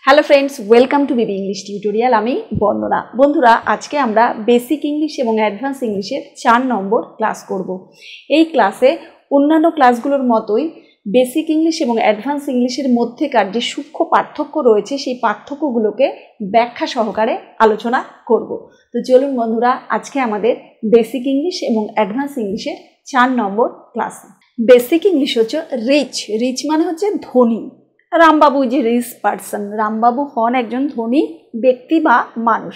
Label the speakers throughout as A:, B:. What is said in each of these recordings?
A: Hello friends, welcome to Bibi English tutorial. আমি বন্দনা। বন্ধুরা, আজকে আমরা বেসিক ইংলিশ এবং অ্যাডভান্স ইংলিশের 4 নম্বর ক্লাস করব। এই ক্লাসে অন্যান্য ক্লাসগুলোর মতোই বেসিক ইংলিশ এবং অ্যাডভান্স ইংলিশের মধ্যেকার যে সূক্ষ্ম পার্থক্য রয়েছে সেই পার্থক্যগুলোকে ব্যাখ্যা সহকারে আলোচনা করব। তো চলুন বন্ধুরা, আজকে আমাদের বেসিক ইংলিশ এবং অ্যাডভান্স ইংলিশের 4 নম্বর ক্লাস। বেসিক ইংলিশ হচ্ছে রিচ। রিচ মানে হচ্ছে ধনী। রামবাবু যে রিচ পার্সন, রামবাবু হন একজন ধনী ব্যক্তি বা মানুষ।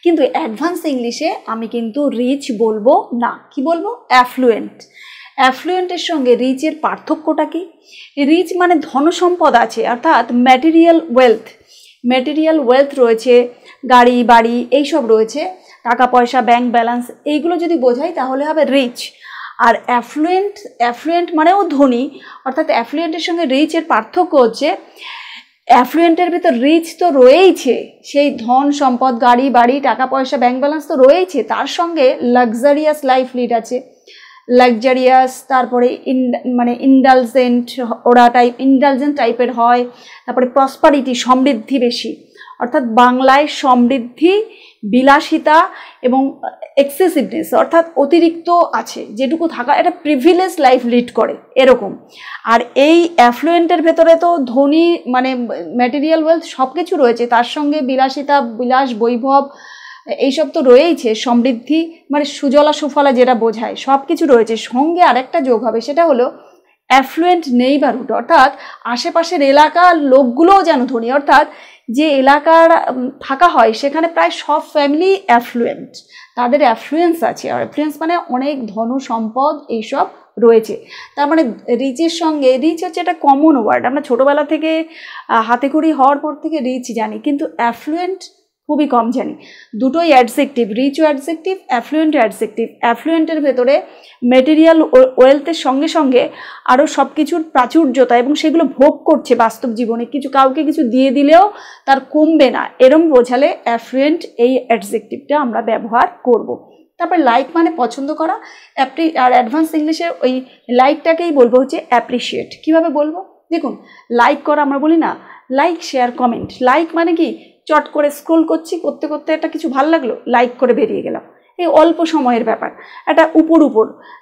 A: কিন্তু অ্যাডভান্স ইংলিশে আমি কিন্তু রিচ বলবো না, কি বলবো? অ্যাফ্লুয়েন্ট। অ্যাফ্লুয়েন্টের সঙ্গে রিচের পার্থক্যটা কি? রিচ মানে ধনসম্পদ আছে, অর্থাৎ ম্যাটেরিয়াল ওয়েলথ। ম্যাটেরিয়াল ওয়েলথ রয়েছে, গাড়ি বাড়ি এইসব রয়েছে, টাকা পয়সা, ব্যাংক ব্যালেন্স, এইগুলো যদি বোঝাই তাহলে হবে রিচ। আর অ্যাফ্লুয়েন্ট মানেও ধনী, অর্থাৎ অ্যাফ্লুয়েন্টের সঙ্গে রিচের পার্থক্য হচ্ছে অ্যাফ্লুয়েন্টের ভিতর রিচ তো রয়েইছে, সেই ধন সম্পদ, গাড়ি বাড়ি, টাকা পয়সা, ব্যাংক ব্যালেন্স তো রয়েইছে, তার সঙ্গে লাক্সারিয়াস লাইফ লিড আছে। লাক্সারিয়াস, তারপরে ইন্ডালজেন্ট, ওরা ইন্ডালজেন্ট টাইপের হয়। তারপরে প্রসপারিটি, সমৃদ্ধি বেশি, অর্থাৎ বাংলায় সমৃদ্ধি, বিলাসিতা এবং এক্সেসিভনেস, অর্থাৎ অতিরিক্ত আছে, যেটুকু থাকা, এটা প্রিভিলেজ লাইফ লিড করে এরকম। আর এই অ্যাফ্লুয়েন্টের ভেতরে তো ধনী মানে ম্যাটেরিয়াল ওয়েলথ সব কিছু রয়েছে, তার সঙ্গে বিলাসিতা, বিলাস, বৈভব এইসব তো রয়েইছে। সমৃদ্ধি মানে সুজলা সুফলা যেটা বোঝায়, সব কিছু রয়েছে। সঙ্গে আরেকটা যোগ হবে, সেটা হলো অ্যাফ্লুয়েন্ট নেইবারহুড, অর্থাৎ আশেপাশের এলাকার লোকগুলোও যেন ধনী, অর্থাৎ যে এলাকার থাকা হয় সেখানে প্রায় সব ফ্যামিলি অ্যাফ্লুয়েন্ট, তাদের অ্যাফ্লুয়েন্স আছে। আর অ্যাফ্লুয়েন্স মানে অনেক ধন সম্পদ এইসব রয়েছে। তার মানে রিচের সঙ্গে, রিচ হচ্ছে একটা কমন ওয়ার্ড, আমরা ছোটোবেলা থেকে হাতেখড়ি হওয়ার পর থেকে রিচ জানি, কিন্তু অ্যাফ্লুয়েন্ট খুবই কম জানি। দুটোই অ্যাডজেক্টিভ, রিচও অ্যাডজেক্টিভ, অ্যাফ্লুয়েন্টও অ্যাডজেক্টিভ। অ্যাফ্লুয়েন্টের ভেতরে মেটেরিয়াল ওয়েলথের সঙ্গে সঙ্গে আরও সব কিছুর প্রাচুর্যতা, এবং সেগুলো ভোগ করছে বাস্তব জীবনে, কিছু কাউকে কিছু দিয়ে দিলেও তার কমবে না, এরম বোঝালে অ্যাফ্লুয়েন্ট এই অ্যাডজেক্টিভটা আমরা ব্যবহার করব। তারপর লাইক মানে পছন্দ করা। আর অ্যাডভান্স ইংলিশে ওই লাইকটাকেই বলবো হচ্ছে অ্যাপ্রিসিয়েট। কীভাবে বলবো? দেখুন, লাইক করা আমরা বলি না, লাইক শেয়ার কমেন্ট। লাইক মানে কি? চট করে স্ক্রোল করছি, করতে করতে একটা কিছু ভালো লাগলো, লাইক করে বেরিয়ে গেলাম, এই অল্প সময়ের ব্যাপার। একটা উপর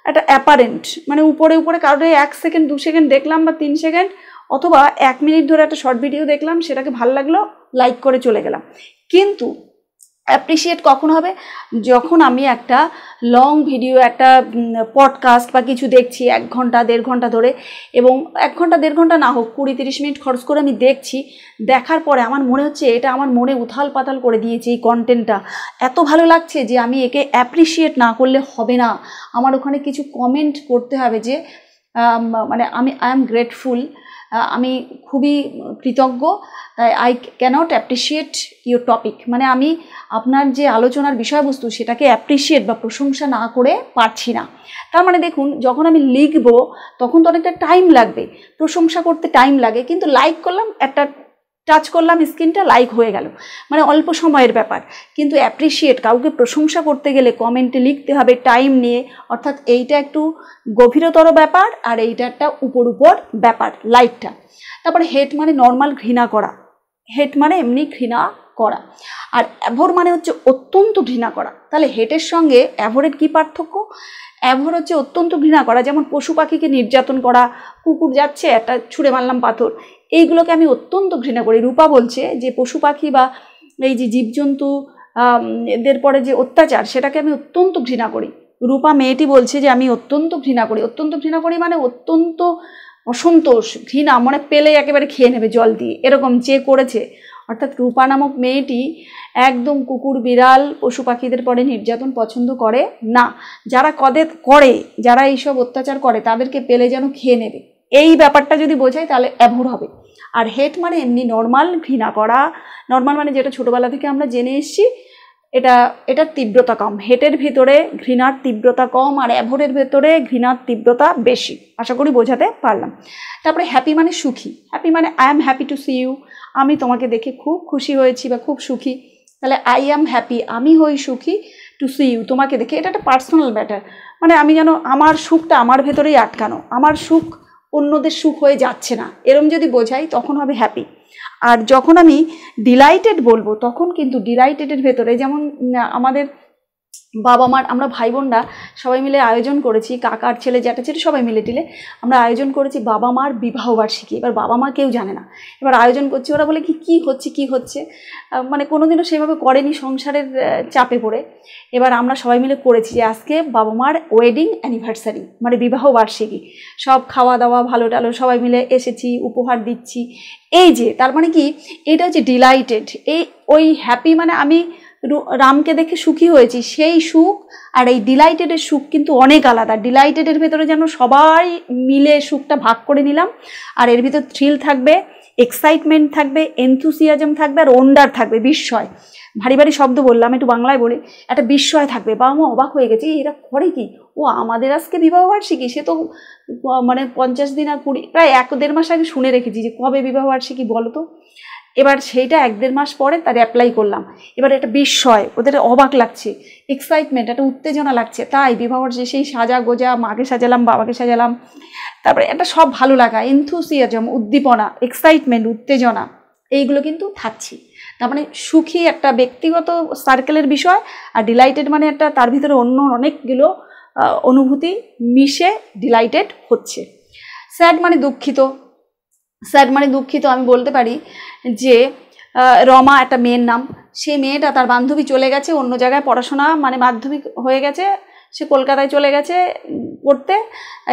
A: একটা অ্যাপারেন্ট মানে উপরে কারোর 1 সেকেন্ড 2 সেকেন্ড দেখলাম বা 3 সেকেন্ড, অথবা 1 মিনিট ধরে একটা শর্ট ভিডিও দেখলাম, সেটাকে ভালো লাগলো, লাইক করে চলে গেলাম। কিন্তু অ্যাপ্রিসিয়েট কখন হবে? যখন আমি একটা লং ভিডিও, একটা পডকাস্ট বা কিছু দেখছি 1 ঘন্টা 1.5 ঘন্টা ধরে, এবং 1 ঘন্টা 1.5 ঘন্টা না হোক, 20-30 মিনিট খরচ করে আমি দেখছি, দেখার পরে আমার মনে হচ্ছে এটা আমার মনে উথাল পাতাল করে দিয়েছে, এই কন্টেন্টটা এত ভালো লাগছে যে আমি একে অ্যাপ্রিসিয়েট না করলে হবে না, আমার ওখানে কিছু কমেন্ট করতে হবে যে মানে আই এম গ্রেটফুল, আমি খুবই কৃতজ্ঞ, তাই I cannot appreciate your topic, মানে আমি আপনার যে আলোচনার বিষয়বস্তু সেটাকে অ্যাপ্রিসিয়েট বা প্রশংসা না করে পারছি না। তার মানে দেখুন, যখন আমি লিখবো তখন তো অনেকটা টাইম লাগবে, প্রশংসা করতে টাইম লাগে, কিন্তু লাইক করলাম, একটা টাচ করলাম স্ক্রিনটা, লাইক হয়ে গেল, মানে অল্প সময়ের ব্যাপার। কিন্তু অ্যাপ্রিসিয়েট, কাউকে প্রশংসা করতে গেলে কমেন্টে লিখতে হবে টাইম নিয়ে, অর্থাৎ এইটা একটু গভীরতর ব্যাপার, আর এইটা একটা উপর ব্যাপার, লাইকটা। তারপরে হেট মানে নর্মাল ঘৃণা করা। হেট মানে এমনি ঘৃণা করা। আর অ্যাভোর মানে হচ্ছে অত্যন্ত ঘৃণা করা। তাহলে হেটের সঙ্গে অ্যাভোরের কী পার্থক্য? অ্যাভোর হচ্ছে অত্যন্ত ঘৃণা করা, যেমন পশু পাখিকে নির্যাতন করা, কুকুর যাচ্ছে একটা ছুঁড়ে মারলাম পাথর, এইগুলোকে আমি অত্যন্ত ঘৃণা করি। রূপা বলছে যে পশু পাখি বা এই যে জীবজন্তু এদের পরে যে অত্যাচার, সেটাকে আমি অত্যন্ত ঘৃণা করি। রূপা মেয়েটি বলছে যে আমি অত্যন্ত ঘৃণা করি। অত্যন্ত ঘৃণা করি মানে অত্যন্ত অসন্তোষ, ঘৃণা মানে পেলে একেবারে খেয়ে নেবে জল দিয়ে, এরকম যে করেছে। অর্থাৎ রূপা নামক মেয়েটি একদম কুকুর বিড়াল পশু পাখিদের পরে নির্যাতন পছন্দ করে না। যারা করে, যারা এইসব অত্যাচার করে, তাদেরকে পেলে যেন খেয়ে নেবে, এই ব্যাপারটা যদি বোঝায় তাহলে অ্যাভোর হবে। আর হেট মানে এমনি নর্মাল ঘৃণা করা। নর্মাল মানে যেটা ছোটোবেলা থেকে আমরা জেনে এসেছি, এটার তীব্রতা কম। হেটের ভিতরে ঘৃণার তীব্রতা কম, আর অ্যাভোরের ভেতরে ঘৃণার তীব্রতা বেশি। আশা করি বোঝাতে পারলাম। তারপরে হ্যাপি মানে সুখী। হ্যাপি মানে I am happy to see you, আমি তোমাকে দেখে খুব খুশি হয়েছি বা খুব সুখী। তাহলে আই অ্যাম হ্যাপি, আমি হই সুখী, টু সি ইউ, তোমাকে দেখে। এটা একটা পার্সোনাল ম্যাটার, মানে আমি যেন আমার সুখটা আমার ভেতরেই আটকানো, আমার সুখ অন্যদের সুখ হয়ে যাচ্ছে না, এরম যদি বোঝাই তখন হবে হ্যাপি। আর যখন আমি ডিলাইটেড বলবো তখন কিন্তু ডিলাইটেডের ভেতরে যেমন আমাদের বাবা মার, আমরা ভাই বোনরা সবাই মিলে আয়োজন করেছি, কাকার ছেলে জ্যাঠা ছেলে সবাই মিলে টিলে আমরা আয়োজন করেছি বাবা মার বিবাহবার্ষিকী। এবার বাবা মা কেউ জানে না, এবার আয়োজন করছি, ওরা বলে কি হচ্ছে, মানে কোনোদিনও সেভাবে করেনি সংসারের চাপে পড়ে। এবার আমরা সবাই মিলে করেছি যে আজকে বাবা মার ওয়েডিং অ্যানিভার্সারি, মানে বিবাহবার্ষিকী, সব খাওয়া দাওয়া ভালো টালো সবাই মিলে এসেছি, উপহার দিচ্ছি। এই যে তার মানে কি, এটা হচ্ছে ডিলাইটেড। ওই হ্যাপি মানে আমি রামকে দেখে সুখী হয়েছি, সেই সুখ আর এই ডিলাইটেডের সুখ কিন্তু অনেক আলাদা। ডিলাইটেডের ভেতরে যেন সবাই মিলে সুখটা ভাগ করে নিলাম, আর এর ভিতর থ্রিল থাকবে, এক্সাইটমেন্ট থাকবে, এনথুসিয়াজম থাকবে, আর ওন্ডার থাকবে, বিস্ময়। ভারী ভারী শব্দ বললাম, একটু বাংলায় বলি, একটা বিস্ময় থাকবে। বাবা মা অবাক হয়ে গেছে, এরা করে কি, ও আমাদের আজকে বিবাহবার্ষিকী, সে তো মানে 50 দিন আর 20 প্রায় 1-1.5 মাস আগে শুনে রেখেছি যে কবে বিবাহবার্ষিকী বলো তো। এবার সেইটা 1-1.5 মাস পরে তার অ্যাপ্লাই করলাম। এবার একটা বিস্ময়, ওদের অবাক লাগছে, এক্সাইটমেন্ট, একটা উত্তেজনা লাগছে। তাই বিবাহবার্ষিকী সেই সাজা গোজা, মাকে সাজালাম, বাবাকে সাজালাম, তারপরে একটা সব ভালো লাগা, এনথুসিয়াজম, উদ্দীপনা, এক্সাইটমেন্ট, উত্তেজনা, এইগুলো কিন্তু থাকছি। তার মানে সুখী একটা ব্যক্তিগত সার্কেলের বিষয়, আর ডিলাইটেড মানে একটা তার ভিতরে অন্য অনেকগুলো অনুভূতি মিশে ডিলাইটেড হচ্ছে। স্যাড মানে দুঃখিত। স্যাড মানে দুঃখিত আমি বলতে পারি যে রমা একটা মেয়ের নাম, সেই মেয়েটা তার বান্ধবী চলে গেছে অন্য জায়গায় পড়াশোনা, মানে মাধ্যমিক হয়ে গেছে, সে কলকাতায় চলে গেছে পড়তে,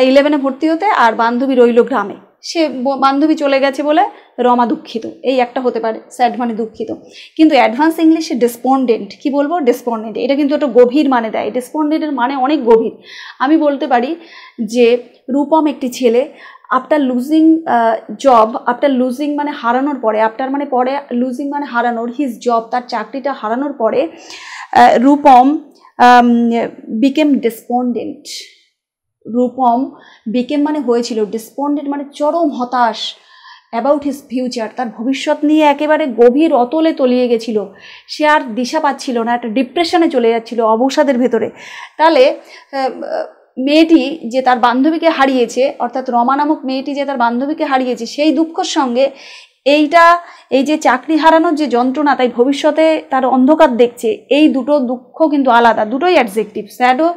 A: 11-এ ভর্তি হতে, আর বান্ধবী রইল গ্রামে। সে বান্ধবী চলে গেছে বলে রমা দুঃখিত, এই একটা হতে পারে স্যাড মানে দুঃখিত। কিন্তু অ্যাডভান্স ইংলিশে ডেসপন্ডেন্ট, কি বলবো, ডেসপন্ডেন্ট, এটা কিন্তু একটা গভীর মানে দেয়। ডেসপন্ডেন্টের মানে অনেক গভীর। আমি বলতে পারি যে রূপম একটি ছেলে, after losing job, after losing মানে হারানোর পরে, আফটার মানে পরে, লুজিং মানে হারানোর, হিজ জব তার চাকরিটা হারানোর পরে রূপম বিকেম ডেসপন্ডেন্ট। রূপম বিকেম মানে হয়েছিল, ডেসপন্ডেন্ট মানে চরম হতাশ, অ্যাবাউট হিজ ফিউচার, তার ভবিষ্যৎ নিয়ে একেবারে গভীর অতলে তলিয়ে গেছিল। সে আর দিশা পাচ্ছিল না, একটা ডিপ্রেশনে চলে যাচ্ছিল, অবসাদের ভেতরে। তাহলে মেয়েটি যে তার বান্ধবীকে হারিয়েছে, অর্থাৎ রমা নামক মেয়েটি যে তার বান্ধবীকে হারিয়েছে, সেই দুঃখের সঙ্গে এই যে চাকরি হারানোর যে যন্ত্রণা, তাই ভবিষ্যতে তার অন্ধকার দেখছে, এই দুটো দুঃখ কিন্তু আলাদা, দুটোই অ্যাডজেক্টিভ। স্যাডও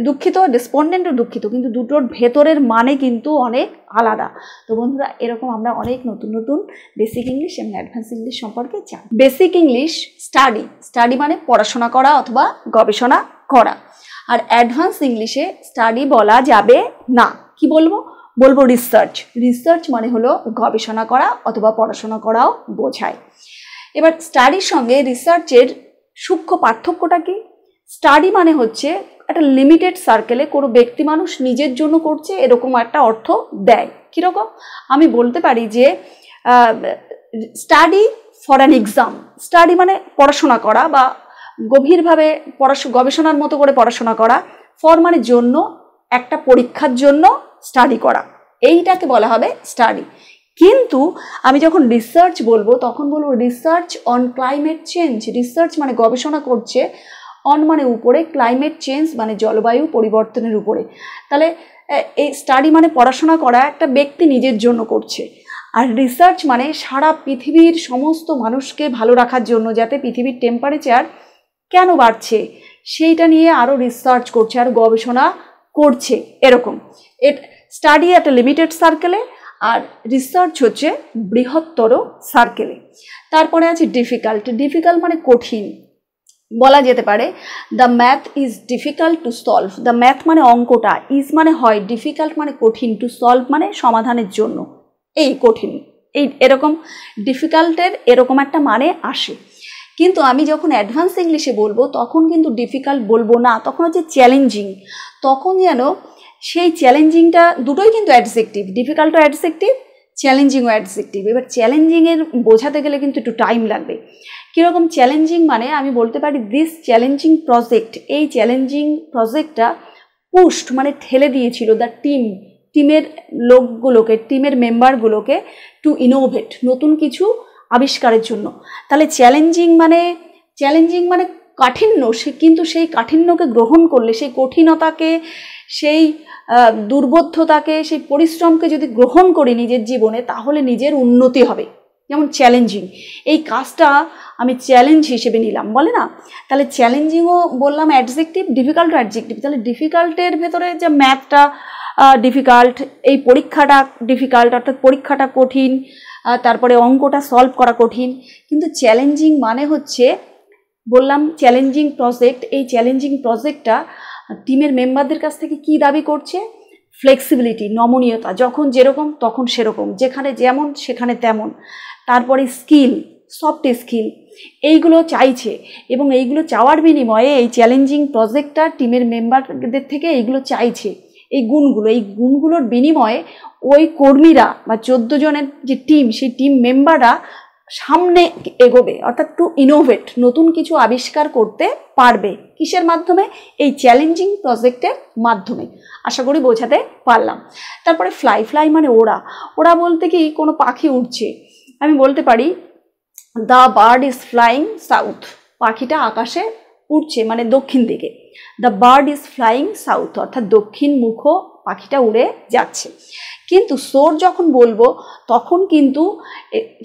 A: দুঃখিত, ডেসপন্ডেন্টও দুঃখিত, কিন্তু দুটোর ভেতরের মানে কিন্তু অনেক আলাদা। তো বন্ধুরা, এরকম আমরা অনেক নতুন নতুন বেসিক ইংলিশ এবং অ্যাডভান্স ইংলিশ সম্পর্কে জানি। বেসিক ইংলিশ স্টাডি, স্টাডি মানে পড়াশোনা করা অথবা গবেষণা করা। আর অ্যাডভান্স ইংলিশে স্টাডি বলা যাবে না, কি বলবো, বলবো রিসার্চ। রিসার্চ মানে হলো গবেষণা করা অথবা পড়াশোনা করাও বোঝায়। এবার স্টাডির সঙ্গে রিসার্চের সূক্ষ্ম পার্থক্যটা কি? স্টাডি মানে হচ্ছে একটা লিমিটেড সার্কেলে কোনো ব্যক্তি মানুষ নিজের জন্য করছে, এরকম একটা অর্থ দেয়। কীরকম? আমি বলতে পারি যে study for an exam. Study মানে পড়াশোনা করা বা গভীরভাবে গবেষণার মতো করে পড়াশোনা করা। ফর মানে জন্য, একটা পরীক্ষার জন্য স্টাডি করা, এইটাকে বলা হবে স্টাডি। কিন্তু আমি যখন রিসার্চ বলবো তখন বলবো research on climate change. Research মানে গবেষণা করছে, অন মানে উপরে, ক্লাইমেট চেঞ্জ মানে জলবায়ু পরিবর্তনের উপরে। তাহলে এই স্টাডি মানে পড়াশোনা করা একটা ব্যক্তি নিজের জন্য করছে, আর রিসার্চ মানে সারা পৃথিবীর সমস্ত মানুষকে ভালো রাখার জন্য, যাতে পৃথিবীর টেম্পারেচার কেন বাড়ছে সেইটা নিয়ে আরও রিসার্চ করছে, আরও গবেষণা করছে, এরকম। স্টাডি একটা লিমিটেড সার্কেলে, আর রিসার্চ হচ্ছে বৃহত্তর সার্কেলে। তারপরে আছে ডিফিকাল্ট। ডিফিকাল্ট মানে কঠিন, বলা যেতে পারে the math is difficult to solve. The math মানে অঙ্কটা, ইজ মানে হয়, ডিফিকাল্ট মানে কঠিন, টু সলভ মানে সমাধানের জন্য, এই কঠিন, এই এরকম ডিফিকাল্টের এরকম একটা মানে আসে। কিন্তু আমি যখন অ্যাডভান্স ইংলিশে বলবো তখন কিন্তু ডিফিকাল্ট বলবো না, তখন হচ্ছে চ্যালেঞ্জিং। তখন যেন সেই চ্যালেঞ্জিংটা, দুটোই কিন্তু অ্যাডজেক্টিভ, ডিফিকাল্টও অ্যাডজেক্টিভ, চ্যালেঞ্জিংও অ্যাডজেক্টিভ। এবার চ্যালেঞ্জিংয়ের বোঝাতে গেলে কিন্তু একটু টাইম লাগবে। কীরকম চ্যালেঞ্জিং মানে আমি বলতে পারি দিস চ্যালেঞ্জিং প্রজেক্ট, এই চ্যালেঞ্জিং প্রজেক্টটা পুশড মানে ঠেলে দিয়েছিল দ্য টিমের লোকগুলোকে, টিমের মেম্বারগুলোকে টু ইনোভেট, নতুন কিছু আবিষ্কারের জন্য। তাহলে চ্যালেঞ্জিং মানে কাঠিন্য, সে কিন্তু সেই কাঠিন্যকে গ্রহণ করলে, সেই কঠিনতাকে, সেই দুর্বোধ্যতাকে, সেই পরিশ্রমকে যদি গ্রহণ করি নিজের জীবনে, তাহলে নিজের উন্নতি হবে। যেমন চ্যালেঞ্জিং, এই কাজটা আমি চ্যালেঞ্জ হিসেবে নিলাম, বলে না? তাহলে চ্যালেঞ্জিংও বললাম অ্যাডজেক্টিভ, ডিফিকাল্ট অ্যাডজেক্টিভ। তাহলে ডিফিকাল্টের ভেতরে যে ম্যাথটা ডিফিকাল্ট, এই পরীক্ষাটা ডিফিকাল্ট, অর্থাৎ পরীক্ষাটা কঠিন, তারপরে অঙ্কটা সলভ করা কঠিন। কিন্তু চ্যালেঞ্জিং মানে হচ্ছে, বললাম চ্যালেঞ্জিং প্রজেক্ট, এই চ্যালেঞ্জিং প্রজেক্টটা টিমের মেম্বারদের কাছ থেকে কি দাবি করছে? ফ্লেক্সিবিলিটি, নমনীয়তা, যখন যেরকম তখন সেরকম, যেখানে যেমন সেখানে তেমন। তারপরে স্কিল, সফট স্কিল, এইগুলো চাইছে, এবং এইগুলো চাওয়ার বিনিময়ে এই চ্যালেঞ্জিং প্রজেক্টটা টিমের মেম্বারদের থেকে এইগুলো চাইছে, এই গুণগুলোর বিনিময়ে ওই কর্মীরা বা 14 জনের যে টিম, সেই টিম মেম্বাররা সামনে এগোবে, অর্থাৎ টু ইনোভেট, নতুন কিছু আবিষ্কার করতে পারবে। কিসের মাধ্যমে? এই চ্যালেঞ্জিং প্রজেক্টের মাধ্যমে। আশা করি বোঝাতে পারলাম। তারপরে ফ্লাই মানে ওড়া বলতে কি কোনো পাখি উড়ছে। আমি বলতে পারি the bird is flying south, পাখিটা আকাশে উড়ছে, মানে দক্ষিণ দিকে। The bird is flying south, অর্থাৎ দক্ষিণ মুখ পাখিটা উড়ে যাচ্ছে। কিন্তু সোর যখন বলবো তখন কিন্তু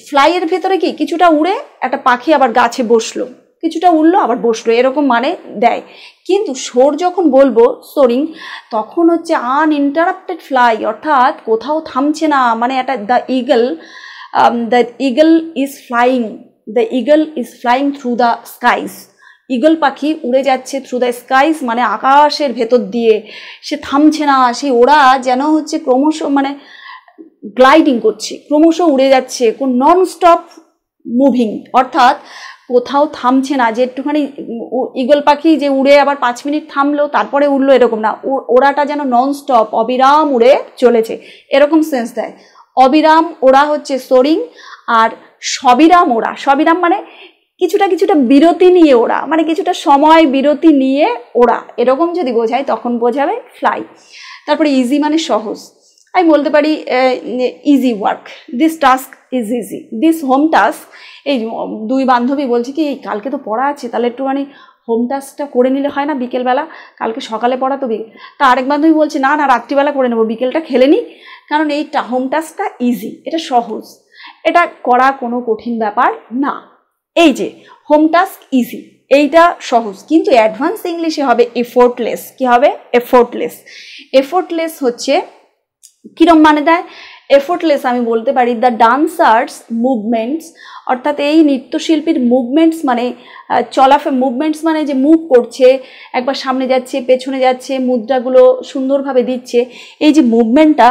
A: ফ্লাইয়ের ভেতরে কি কিছুটা উড়ে একটা পাখি আবার গাছে বসলো, কিছুটা উড়লো আবার বসলো, এরকম মানে দেয়। কিন্তু সোর যখন বলবো, সোরিং, তখন হচ্ছে আনইন্টারাপ্টেড ফ্লাই, অর্থাৎ কোথাও থামছে না, মানে একটা the eagle is flying through the skies, eagle পাখি উড়ে যাচ্ছে থ্রু দ্য স্কাইজ, মানে আকাশের ভেতর দিয়ে, সে থামছে না, সেই ওরা যেন হচ্ছে ক্রমশ মানে গ্লাইডিং করছে, ক্রমশ উড়ে যাচ্ছে, কোন নন স্টপ মুভিং, অর্থাৎ কোথাও থামছে না, যে একটুখানি ইগল পাখি যে উড়ে আবার 5 মিনিট থামলো তারপরে উড়লো, এরকম না, ওড়াটা যেন নন স্টপ অবিরাম উড়ে চলেছে, এরকম সেন্স দেয়। অবিরাম ওড়া হচ্ছে সোরিং, আর সবিরাম ওড়া, সবিরাম মানে কিছুটা বিরতি নিয়ে ওড়া, মানে কিছুটা সময় বিরতি নিয়ে ওড়া, এরকম যদি বোঝায় তখন বোঝাবে ফ্লাই। তারপরে ইজি মানে সহজ, আমি বলতে পারি easy work, this task is easy, this home task. এই দুই বান্ধবী বলছে কি কালকে তো পড়া আছে, তাহলে একটুখানি হোম টাস্কটা করে নিলে হয় না বিকেলবেলা, কালকে সকালে পড়া তো বিকেল। তা আরেক বান্ধবী বলছে না রাত্রিবেলা করে নেবো, বিকেলটা খেলে নিই, কারণ এই হোম টাস্কটা ইজি, এটা সহজ, এটা করা কোনো কঠিন ব্যাপার না। এই যে হোম টাস্ক ইজি, এইটা সহজ। কিন্তু অ্যাডভান্স ইংলিশে হবে এফোর্টলেস। কি হবে? এফোর্টলেস হচ্ছে কিরম মানে দেয়? এফোর্টলেস আমি বলতে পারি দ্য ডান্সার্স মুভমেন্টস, অর্থাৎ এই নৃত্যশিল্পীর মুভমেন্টস মানে মুভমেন্টস মানে যে মুভ করছে, একবার সামনে যাচ্ছে পেছনে যাচ্ছে, মুদ্রাগুলো সুন্দরভাবে দিচ্ছে, এই যে মুভমেন্টটা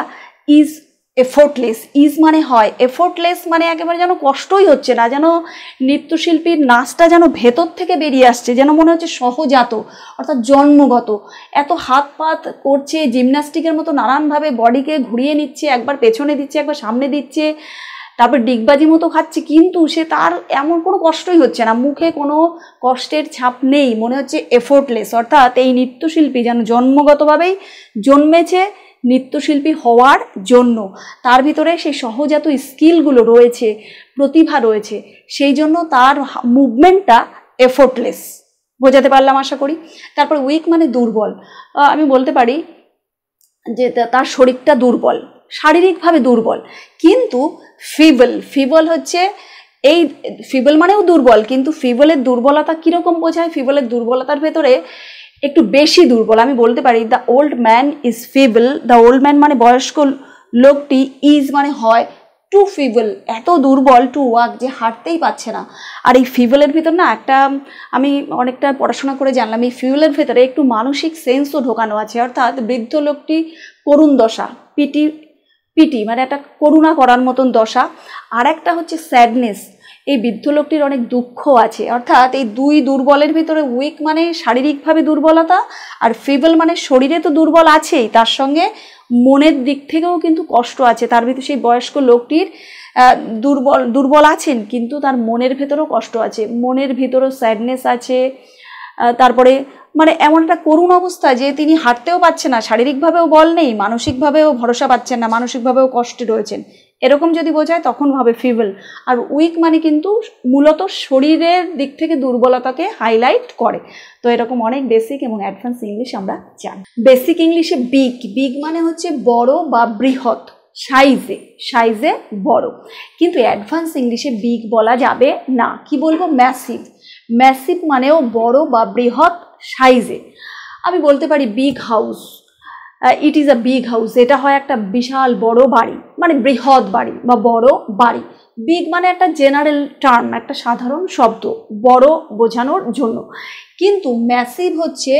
A: ইজ এফোর্টলেস। ইজ মানে হয়, এফোর্টলেস মানে একেবারে যেন কষ্টই হচ্ছে না, যেন নৃত্যশিল্পীর নাচটা যেন ভেতর থেকে বেরিয়ে আসছে, যেন মনে হচ্ছে সহজাত, অর্থাৎ জন্মগত। এত হাত পাত করছে, জিমন্যাস্টিকের মতো নানানভাবে বডিকে ঘুরিয়ে নিচ্ছে, একবার পেছনে দিচ্ছে একবার সামনে দিচ্ছে, তারপর ডিগবাজি মতো খাচ্ছে, কিন্তু সে তার এমন কোনো কষ্টই হচ্ছে না, মুখে কোনো কষ্টের ছাপ নেই, মনে হচ্ছে এফোর্টলেস। অর্থাৎ এই নৃত্যশিল্পী যেন জন্মগতভাবেই জন্মেছে নৃত্যশিল্পী হওয়ার জন্য, তার ভিতরে সেই সহজাত স্কিলগুলো রয়েছে, প্রতিভা রয়েছে, সেই জন্য তার মুভমেন্টটা এফোর্টলেস। বোঝাতে পারলাম আশা করি। তারপর উইক মানে দুর্বল, আমি বলতে পারি যে তার শরীরটা দুর্বল, শারীরিকভাবে দুর্বল। কিন্তু ফিবল হচ্ছে এই ফিবল মানেও দুর্বল, কিন্তু ফিবলের দুর্বলতা কীরকম বোঝায়? ফিবলের দুর্বলতার ভেতরে একটু বেশি দুর্বল। আমি বলতে পারি the old man is feeble, the old man মানে বয়স্ক লোকটি, ইজ মানে হয় টু ফিবল, এত দুর্বল, টু ওয়াক যে হাঁটতেই পারছে না। আর এই ফিবলের ভিতর না একটা, আমি অনেকটা পড়াশোনা করে জানলাম, এই ফিবলের ভেতরে একটু মানসিক সেন্সও ঢোকানো আছে, অর্থাৎ বৃদ্ধ লোকটি করুণ দশা, পিটি মানে একটা করুণা করার মতন দশা। আর একটা হচ্ছে স্যাডনেস, এই বৃদ্ধ লোকটির অনেক দুঃখ আছে। অর্থাৎ এই দুই দুর্বলের ভিতরে উইক মানে শারীরিকভাবে দুর্বলতা, আর ফিবল মানে শরীরে তো দুর্বল আছেই, তার সঙ্গে মনের দিক থেকেও কিন্তু কষ্ট আছে। তার ভিতরে সেই বয়স্ক লোকটির দুর্বল আছেন, কিন্তু তার মনের ভেতরেও কষ্ট আছে, মনের ভিতরেও স্যাডনেস আছে। তারপরে মানে এমন একটা করুণ অবস্থা যে তিনি হাঁটতেও পারছেন না, শারীরিকভাবেও বল নেই, মানসিকভাবেও ভরসা পাচ্ছেন না, মানসিকভাবেও কষ্টে রয়েছেন, এরকম যদি বোঝায় তখন হবে ফিবল। আর উইক মানে কিন্তু মূলত শরীরের দিক থেকে দুর্বলতাকে হাইলাইট করে। তো এরকম অনেক বেসিক এবং অ্যাডভান্স ইংলিশ আমরা জানি। বেসিক ইংলিশে বিগ মানে হচ্ছে বড় বা বৃহৎ, সাইজে বড়। কিন্তু অ্যাডভান্স ইংলিশে বিগ বলা যাবে না, কি বলবো, ম্যাসিভ মানেও বড় বা বৃহৎ সাইজে। আমি বলতে পারি big house, it is a big house, এটা হয় একটা বিশাল বড় বাড়ি, মানে বৃহৎ বাড়ি বা বড় বাড়ি। বিগ মানে একটা জেনারেল টার্ম, একটা সাধারণ শব্দ বড় বোঝানোর জন্য। কিন্তু ম্যাসিভ হচ্ছে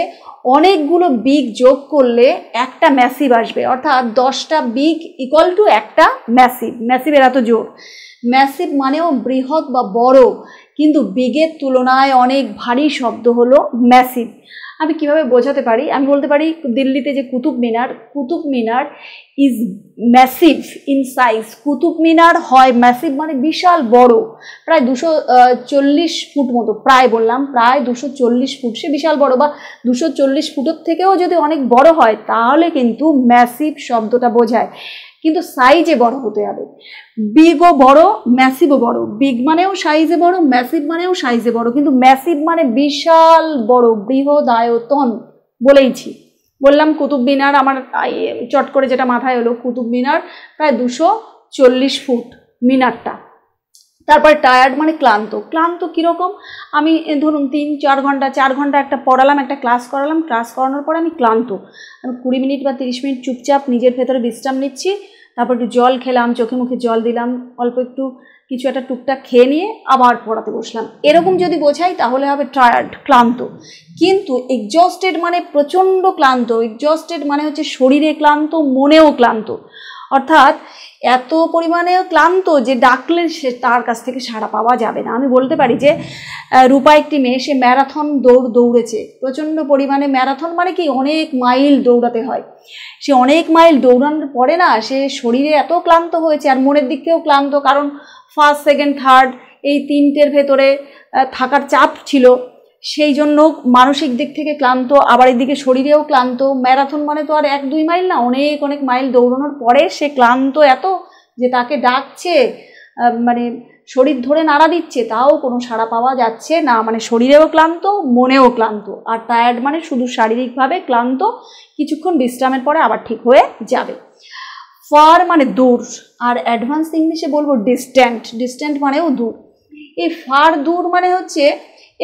A: অনেকগুলো বিগ যোগ করলে একটা ম্যাসিভ আসবে, অর্থাৎ 10টা বিগ ইকুয়াল টু একটা ম্যাসিভের এত জোর। ম্যাসিভ মানেও বৃহৎ বা বড়, কিন্তু বিগের তুলনায় অনেক ভারী শব্দ হলো ম্যাসিভ। আমি কিভাবে বোঝাতে পারি, আমি বলতে পারি দিল্লিতে যে Qutub Minar is massive in size. Qutub Minar হয় ম্যাসিভ মানে বিশাল বড়, প্রায় 240 ফুট মতো, প্রায় 240 ফুট, সে বিশাল বড়। বা 240 ফুটের থেকেও যদি অনেক বড় হয় তাহলে কিন্তু ম্যাসিভ শব্দটা বোঝায়, কিন্তু সাইজে বড় হতে হবে। বিগও বড়, ম্যাসিভও বড়। বিগ মানেও সাইজে বড়, ম্যাসিভ মানেও সাইজে বড়, কিন্তু ম্যাসিভ মানে বিশাল বড়, বৃহদায়তন। বললাম কুতুব মিনার, আমার চট করে যেটা মাথায় হলো, কুতুব মিনার প্রায় 240 ফুট মিনারটা। তারপরে টায়ার্ড মানে ক্লান্ত কীরকম, আমি ধরুন 3-4 ঘন্টা 4 ঘন্টা একটা পড়ালাম, একটা ক্লাস করানোর পরে আমি ক্লান্ত, আমি 20 মিনিট বা 30 মিনিট চুপচাপ নিজের ভেতরে বিশ্রাম নিচ্ছি, তারপর একটু জল খেলাম, চোখে মুখে জল দিলাম, অল্প একটু কিছু একটা টুকটাক খেয়ে নিয়ে আবার পড়াতে বসলাম। এরকম যদি বোঝাই তাহলে হবে টায়ার্ড, ক্লান্ত। কিন্তু এক্সজস্টেড মানে প্রচণ্ড ক্লান্ত, এক্সজস্টেড মানে হচ্ছে শরীরে ক্লান্ত, মনেও ক্লান্ত, অর্থাৎ এত পরিমাণে ক্লান্ত যে ডাকলে সে তার কাছ থেকে সাড়া পাওয়া যাবে না। আমি বলতে পারি যে রূপা একটি মেয়ে, সে ম্যারাথন দৌড়েছে, প্রচণ্ড পরিমাণে। ম্যারাথন মানে কি, অনেক মাইল দৌড়াতে হয়। সে অনেক মাইল দৌড়ানোর পরে না, সে শরীরে এত ক্লান্ত হয়েছে আর মনের দিক থেকেও ক্লান্ত, কারণ ফার্স্ট, সেকেন্ড, থার্ড এই 3টের ভেতরে থাকার চাপ ছিল, সেই জন্য মানসিক দিক থেকে ক্লান্ত, আবার এদিকে শরীরেও ক্লান্ত। ম্যারাথন মানে তো আর 1-2 মাইল না, অনেক মাইল দৌড়ানোর পরে সে ক্লান্ত এত যে তাকে ডাকছে, মানে শরীর ধরে নাড়া দিচ্ছে, তাও কোনো সাড়া পাওয়া যাচ্ছে না, মানে শরীরেও ক্লান্ত, মনেও ক্লান্ত। আর টায়ার্ড মানে শুধু শারীরিকভাবে ক্লান্ত, কিছুক্ষণ বিশ্রামের পরে আবার ঠিক হয়ে যাবে। ফার মানে দূর, আর অ্যাডভান্স ইংলিশে বলবো ডিস্ট্যান্ট মানেও দূর। এই ফার দূর মানে হচ্ছে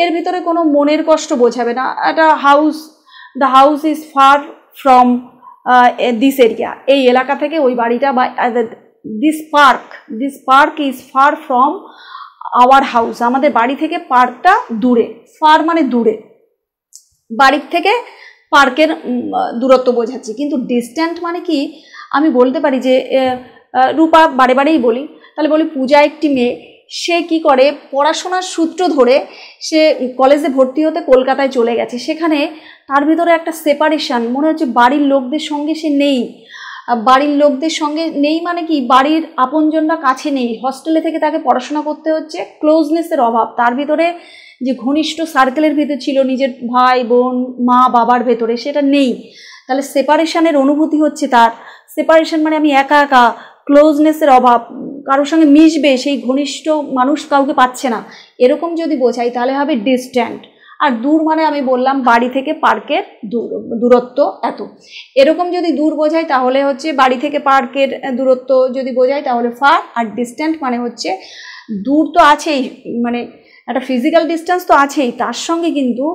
A: এর ভিতরে কোনো মনের কষ্ট বোঝাবে না। একটা the house is far from this area, এই এলাকা থেকে ওই বাড়িটা, বা this park is far from our house, আমাদের বাড়ি থেকে পার্কটা দূরে। ফার মানে দূরে, বাড়ির থেকে পার্কের দূরত্ব বোঝাচ্ছি। কিন্তু ডিস্ট্যান্ট মানে কি, আমি বলতে পারি যে রূপা বারেই বলি, তাহলে বলি পূজা একটি মেয়ে, সে কি করে, পড়াশোনার সূত্র ধরে সে কলেজে ভর্তি হতে কলকাতায় চলে গেছে। সেখানে তার ভিতরে একটা সেপারেশন, মনে হচ্ছে বাড়ির লোকদের সঙ্গে সে নেই। বাড়ির লোকদের সঙ্গে নেই মানে কি, বাড়ির আপনজনরা কাছে নেই, হস্টেলে থেকে তাকে পড়াশোনা করতে হচ্ছে, ক্লোজনেসের অভাব। তার ভিতরে যে ঘনিষ্ঠ সার্কেলের ভিতরে ছিল, নিজের ভাই বোন মা বাবার ভেতরে, সেটা নেই। তাহলে সেপারেশনের অনুভূতি হচ্ছে তার। সেপারেশন মানে আমি একা, ক্লোজনেসের অভাব, কারোর সঙ্গে মিশবে সেই ঘনিষ্ঠ মানুষ কাউকে পাচ্ছে না, এরকম যদি বোঝাই তাহলে হবে ডিস্ট্যান্ট। আর দূর মানে আমি বললাম বাড়ি থেকে পার্কের দূরত্ব এত, এরকম যদি দূর বোঝাই তাহলে হচ্ছে বাড়ি থেকে পার্কের দূরত্ব যদি বোঝাই তাহলে ফার। আর ডিস্ট্যান্ট মানে হচ্ছে দূর তো আছেই, মানে একটা ফিজিক্যাল ডিস্টেন্স তো আছেই, তার সঙ্গে কিন্তু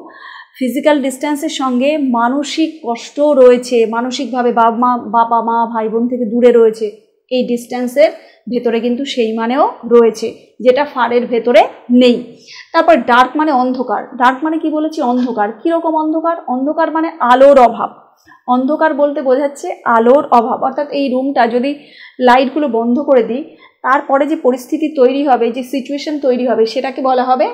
A: ফিজিক্যাল ডিস্টেন্সের সঙ্গে মানসিক কষ্ট রয়েছে, মানসিকভাবে বাবা মা ভাই বোন থেকে দূরে রয়েছে, এই ডিস্টেন্সের ভেতরে কিন্তু সেই মানেও রয়েছে, যেটা ফারের ভেতরে নেই। তারপর ডার্ক মানে অন্ধকার। ডার্ক মানে কি বলেছি, অন্ধকার। কীরকম অন্ধকার? অন্ধকার মানে আলোর অভাব। অন্ধকার বলতে বোঝাচ্ছে আলোর অভাব, অর্থাৎ এই রুমটা যদি লাইটগুলো বন্ধ করে দিই, তারপরে যে পরিস্থিতি তৈরি হবে, যে সিচুয়েশন তৈরি হবে, সেটাকে বলা হবে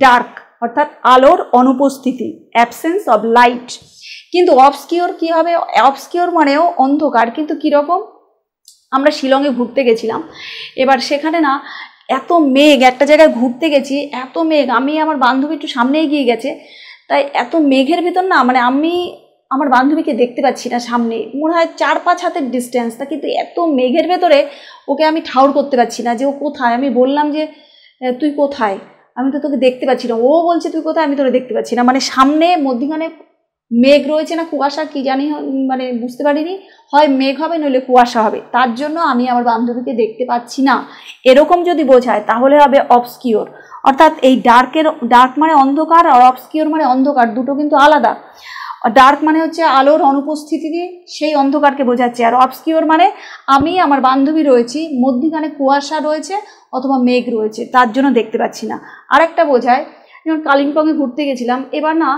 A: ডার্ক, অর্থাৎ আলোর অনুপস্থিতি, অ্যাবসেন্স অফ লাইট। কিন্তু অবস্কিওর কি হবে? অবস্কিওর মানেও অন্ধকার, কিন্তু কীরকম? আমরা শিলংয়ে ঘুরতে গেছিলাম, এবার সেখানে না এত মেঘ, একটা জায়গায় ঘুরতে গেছি, এত মেঘ, আমি আমার বান্ধবী একটু সামনে এগিয়ে গেছে, তাই এত মেঘের ভিতর না, মানে আমার বান্ধবীকে দেখতে পাচ্ছি না সামনে, মনে হয় 4-5 হাতের ডিস্টেন্স, তা কিন্তু এত মেঘের ভেতরে ওকে আমি ঠাউর করতে পারছি না যে ও কোথায়। আমি বললাম যে তুই কোথায়, আমি তো তোকে দেখতে পাচ্ছি না। ও বলছে তুই কোথায়, আমি তোকে দেখতে পাচ্ছি না। মানে সামনে মধ্যখানে মেঘ রয়েছে না কুয়াশা কি জানি, মানে বুঝতে পারিনি, হয় মেঘ হবে নইলে কুয়াশা হবে, তার জন্য আমি আমার বান্ধবীকে দেখতে পাচ্ছি না, এরকম যদি বোঝায় তাহলে হবে অবস্কিওর। অর্থাৎ এই ডার্ক মানে অন্ধকার, আর অবস্কিওর মানে অন্ধকার, দুটো কিন্তু আলাদা। ডার্ক মানে হচ্ছে আলোর অনুপস্থিতি, সেই অন্ধকারকে বোঝাচ্ছে, আর অবস্কিওর মানে আমি আমার বান্ধবী রয়েছি, মধ্যখানে কুয়াশা রয়েছে অথবা মেঘ রয়েছে, তার জন্য দেখতে পাচ্ছি না। আরেকটা বোঝায়, যেমন কালিম্পংয়ে ঘুরতে গেছিলাম, এবার না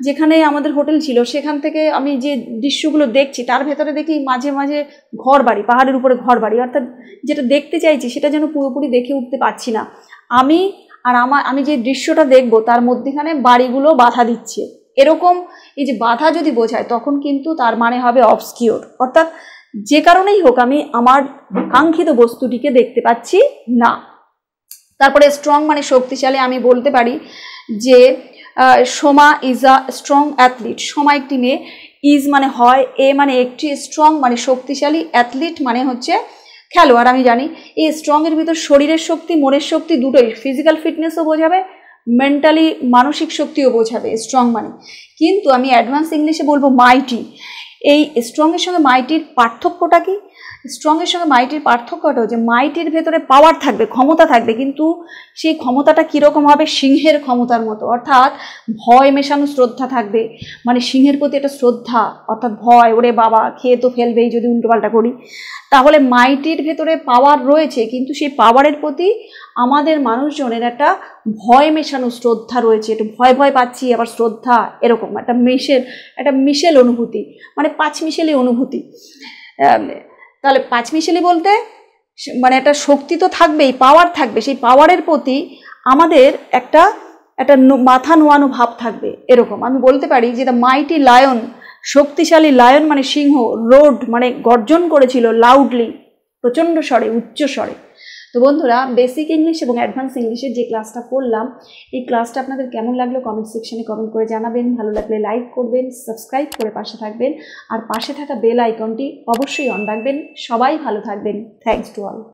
A: যেখানে আমাদের হোটেল ছিল সেখান থেকে আমি যে দৃশ্যগুলো দেখছি তার ভেতরে দেখি মাঝে মাঝে ঘর বাড়ি, পাহাড়ের উপরে ঘর বাড়ি, অর্থাৎ যেটা দেখতে চাইছি সেটা যেন পুরোপুরি দেখে উঠতে পারছি না। আমি যে দৃশ্যটা দেখব তার মধ্যেখানে বাড়িগুলো বাধা দিচ্ছে, এরকম এই যে বাধা যদি বোঝায় তখন কিন্তু তার মানে হবে অবস্কিওর। অর্থাৎ যে কারণেই হোক আমি আমার কাঙ্ক্ষিত বস্তুটিকে দেখতে পাচ্ছি না। তারপরে স্ট্রং মানে শক্তিশালী, আমি বলতে পারি যে Soma is a strong athlete. Soma একটি মেয়ে, ইজ মানে হয়, এ মানে একটি, স্ট্রং মানে শক্তিশালী, অ্যাথলিট মানে হচ্ছে খেলোয়াড়। আমি জানি এই স্ট্রংয়ের ভিতর শরীরের শক্তি মনের শক্তি দুটোই, ফিজিক্যাল ফিটনেসও বোঝাবে, মেন্টালি মানসিক শক্তিও বোঝাবে স্ট্রং মানে। কিন্তু আমি অ্যাডভান্স ইংলিশে বলবো মাইটি। এই স্ট্রংয়ের সঙ্গে মাইটির পার্থক্যটা কি? স্ট্রংয়ের সঙ্গে মাইটির পার্থক্যটা হচ্ছে মাইটির ভেতরে পাওয়ার থাকবে, ক্ষমতা থাকবে, কিন্তু সেই ক্ষমতাটা কীরকম হবে? সিংহের ক্ষমতার মতো, অর্থাৎ ভয় মেশানো শ্রদ্ধা থাকবে। মানে সিংহের প্রতি একটা শ্রদ্ধা, অর্থাৎ ভয়, ওরে বাবা খেয়ে তো ফেলবেই যদি উল্টোপাল্টা করি। তাহলে মাইটির ভেতরে পাওয়ার রয়েছে, কিন্তু সেই পাওয়ারের প্রতি আমাদের মানুষজনের একটা ভয় মেশানো শ্রদ্ধা রয়েছে, একটু ভয় ভয় পাচ্ছি আবার শ্রদ্ধা, এরকম একটা মিশেল অনুভূতি, মানে পাঁচমিশেলি অনুভূতি। তাহলে পাঁচমিশেলি বলতে মানে একটা শক্তি তো থাকবেই, পাওয়ার থাকবে, সেই পাওয়ারের প্রতি আমাদের একটা মাথা নোয়ানো ভাব থাকবে, এরকম। আমি বলতে পারি যে দ্য মাইটি লায়ন, শক্তিশালী লায়ন মানে সিংহ, রোড মানে গর্জন করেছিল লাউডলি, প্রচণ্ড স্বরে, উচ্চ স্বরে। তো বন্ধুরা, বেসিক ইংলিশ এবং অ্যাডভান্স ইংলিশের যে ক্লাসটা করলাম, এই ক্লাসটা আপনাদের কেমন লাগলো কমেন্ট সেকশনে কমেন্ট করে জানাবেন। ভালো লাগলে লাইক করবেন, সাবস্ক্রাইব করে পাশে থাকবেন, আর পাশে থাকা বেল আইকনটি অবশ্যই অন রাখবেন। সবাই ভালো থাকবেন। Thanks to all.